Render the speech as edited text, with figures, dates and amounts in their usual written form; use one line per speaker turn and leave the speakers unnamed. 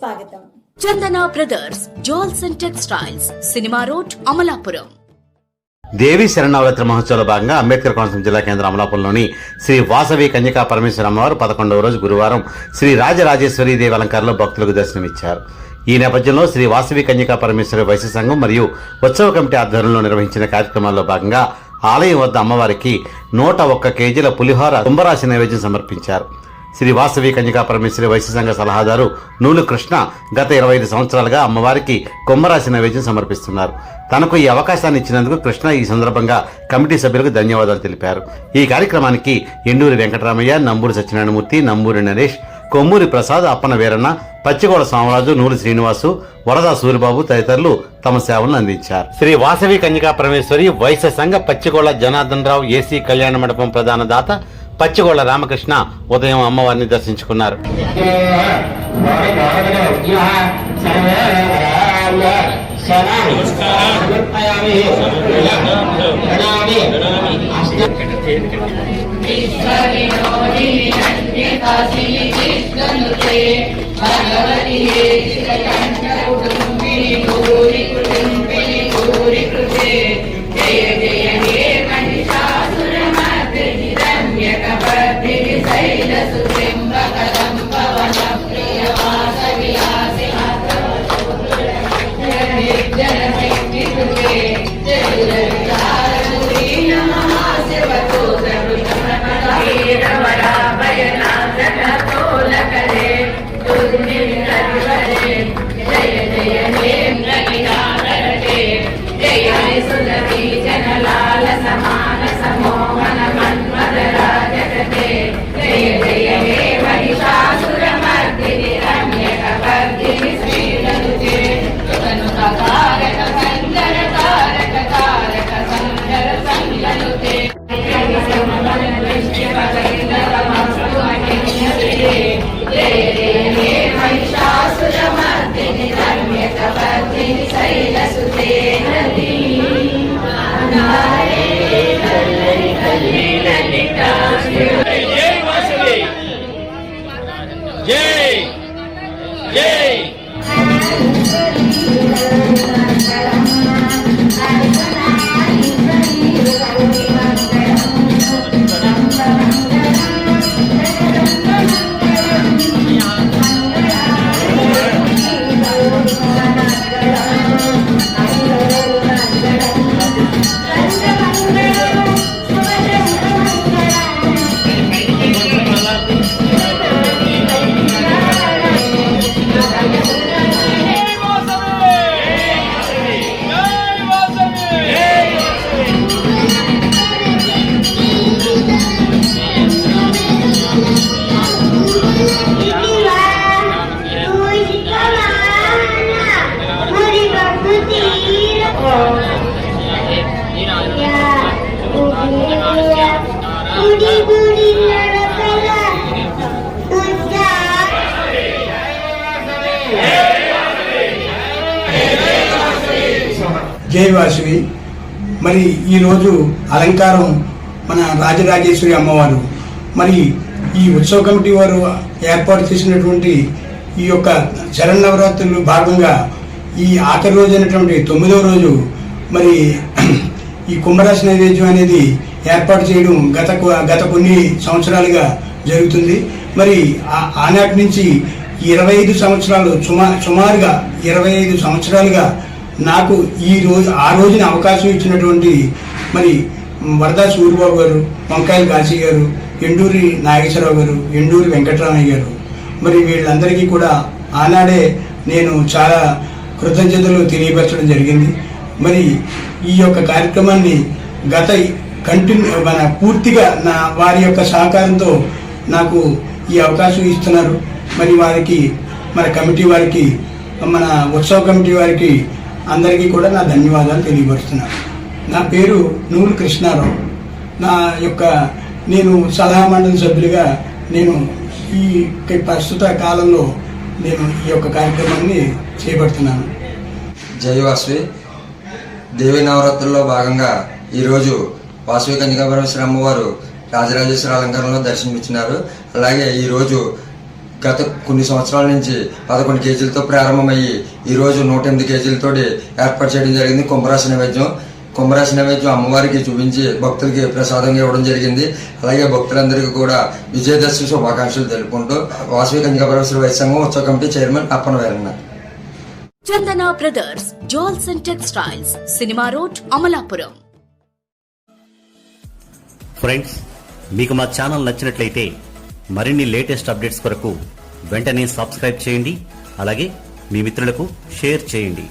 స్వాగతం.
Chandana brothers jewels and textiles, cinema road, Amalapuram.
Devi Sharannavaratri మహోత్సవంలో భాగంగా అంబేద్కర్ కోనసీమ జిల్లా కేంద్రం అమలాపురంలోని శ్రీ వాసవి కన్యకా పరమేశ్వర అమ్మవారు 11వ రోజు గురువారం శ్రీ రాజరాజేశ్వరి దేవి అలంకారంలో భక్తులకు దర్శనమిచ్చారు. ఈ నేపథ్యంలో శ్రీ వాసవి కన్యకా పరమేశ్వరి వైశ్య సంఘం మరియు ఉత్సవ కమిటీ ఆధ్వర్యంలో నిర్వహించిన కార్యక్రమాల్లో భాగంగా ఆలయం వద్ద అమ్మవారికి 101 కేజీల పులిహోర కుంభరాశి నైవేద్యం సమర్పించారు. శ్రీ వాసవి కన్యకా పరమేశ్వరి వైశ్య సంఘ సలహాదారు నూలు కృష్ణ గత 25 సంవత్సరాలుగా అమ్మవారికి కుంభరాశి నైవేద్యం సమర్పిస్తున్నారు. తనకు ఈ అవకాశాన్ని ఇచ్చినందుకు కృష్ణ ఈ సందర్భంగా కమిటీ సభ్యులకు ధన్యవాదాలు తెలిపారు. ఈ కార్యక్రమానికి ఎండూరి వెంకటరామయ్య, నంబూరి సత్యనారాయణమూర్తి, నంబూరి నరేష్, కొమ్మూరి ప్రసాద్, అప్పన వీరన్న, పచ్చిగోడ సోమరాజు, నూరి శ్రీనివాసు, వరదా సూరిబాబు తదితరులు తమ సేవలను అందించారు. శ్రీ వాసవి కన్యకా పరమేశ్వరి వైశ్య సంఘ పచ్చిగోడ జనార్దన్ రావు ఏసీ కళ్యాణ మండపం ప్రధాన దాత పచ్చిగోళ్ల రామకృష్ణ ఉదయం అమ్మవారిని దర్శించుకున్నారు.
జై వాసవి. మరి ఈరోజు అలంకారం మన రాజరాజేశ్వరి అమ్మవారు. మరి ఈ ఉత్సవ కమిటీ వారు ఏర్పాటు చేసినటువంటి ఈ యొక్క శరన్నవరాత్రులు భాగంగా ఈ ఆఖరి రోజు అయినటువంటి 9వ రోజు మరి ఈ కుంభరాశి నైవేద్యం అనేది ఏర్పాటు చేయడం గత కొన్ని సంవత్సరాలుగా జరుగుతుంది. మరి ఆనాటి నుంచి 25 సంవత్సరాలు సుమారుగా 25 సంవత్సరాలుగా నాకు ఆ రోజున అవకాశం ఇచ్చినటువంటి మరి వరదా సూరిబాబు గారు, వంకాయల కాశీ గారు, ఎండూరి నాగేశ్వరరావు గారు, ఎండూరి వెంకటరామయ్య గారు, మరి వీళ్ళందరికీ కూడా ఆనాడే నేను చాలా కృతజ్ఞతలు తెలియపరచడం జరిగింది. మరి ఈ యొక్క కార్యక్రమాన్ని పూర్తిగా వారి యొక్క సహకారంతో నాకు ఈ అవకాశం ఇస్తున్నారు. మరి వారికి, మన కమిటీ వారికి, మన ఉత్సవ కమిటీ వారికి అందరికీ కూడా నా ధన్యవాదాలు తెలియపరుస్తున్నాను. నా పేరు నూలు కృష్ణారావు. నేను సలహా మండలి సభ్యులుగా నేను ఈ ప్రస్తుత కాలంలో నేను ఈ యొక్క కార్యక్రమాన్ని చేపడుతున్నాను.
జై వాసవి. దేవి నవరాత్రుల్లో భాగంగా ఈరోజు వాసవి కన్యకా పరమేశ్వరి అమ్మవారు రాజరాజేశ్వరి అలంకారంలో దర్శనమిచ్చినారు. అలాగే ఈరోజు గత కొన్ని సంవత్సరాల నుంచి 11 కేజీలతో ప్రారంభమయ్యి ఈరోజు 108 కేజీలతో ఏర్పాటు చేయడం జరిగింది. కుంభరాశి నైవేద్యం అమ్మవారికి చూపించి భక్తులకి ప్రసాదంగా ఇవ్వడం జరిగింది. అలాగే భక్తులందరికీ కూడా విజయదశమి శుభాకాంక్షలు తెలుపుకుంటూ వాసవి కన్యకా పరమేశ్వరి వైశ్య సంఘం ఉత్సవ committee chairman Appana Veeranna.
Chandana brothers jewels and textiles, cinema road, Amalapuram.
Friends, మీకు మా ఛానల్ నచ్చినట్లయితే మరిన్ని లేటెస్ట్ అప్డేట్స్ కొరకు వెంటనే సబ్స్క్రైబ్ చేయండి. అలాగే మీ మిత్రులకు షేర్ చేయండి.